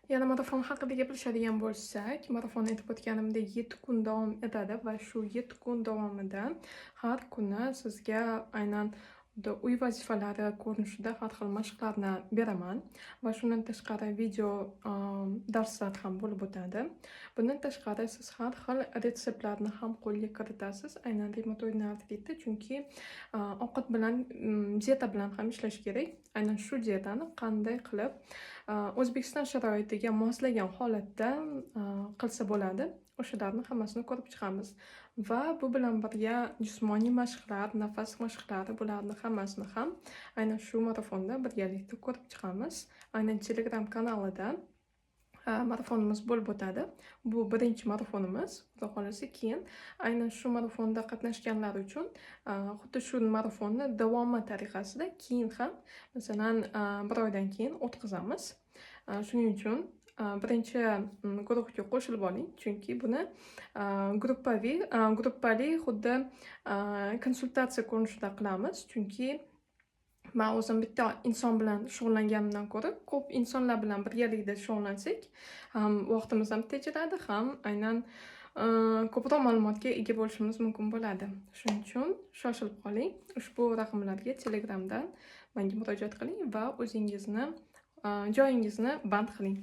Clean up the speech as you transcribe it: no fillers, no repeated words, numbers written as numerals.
Yana marafon haqida gapirishadigan bo'lsak, marafon aytib o'tganimdek 7 kun davom etadi va shu 7 kun davomida har kuni sizga aynan uy vazifalari ko'rinishida har xil mashqlarni beraman va shundan tashqari video darslar ham bo'lib o'tadi. Bundan tashqari siz har xil retseptlarni ham qo'lga kiritasiz, aynan reumatoidni artritda, chunki ovqat bilan, dieta bilan ham ishlash kerak. Aynan shu dietani qanday qilib O'zbekiston sharoitiga moslagan holatda qilsa bo'ladi. O'shalarni hammasini ko'rib chiqamiz va bu bilan birga jismoniy mashqlar, nafas mashqlari, bularni hammasini ham aynan shu marafonda birgalikda ko'rib chiqamiz. Aynan Telegram kanalida marafonimiz bo'lib o'tadi. Bu birinchi marafonimiz. Xudo xolasa keyin aynan shu marafonda qatnashganlar uchun xuddi shu marafonni davomi tariqasida keyin ham masalan 1 oydan keyin o'tkazamiz. Shuning uchun birinchi guruhga qo'shilib oling, chunki buni gruppali xuddi konsultatsiya ko'rinishida qilamiz, chunki men o'zim bitta inson bilan shug'ullanganimdan ko'ra, ko'p insonlar bilan birgalikda shug'ullansak, ham vaqtimiz ham tejradi, ham aynan ko'proq ma'lumotga ega bo'lishimiz mumkin bo'ladi. Shuning uchun shoshilib qoling. Ushbu raqamlarga Telegramdan menga murojaat qiling va o'zingizni joyingizni band qiling.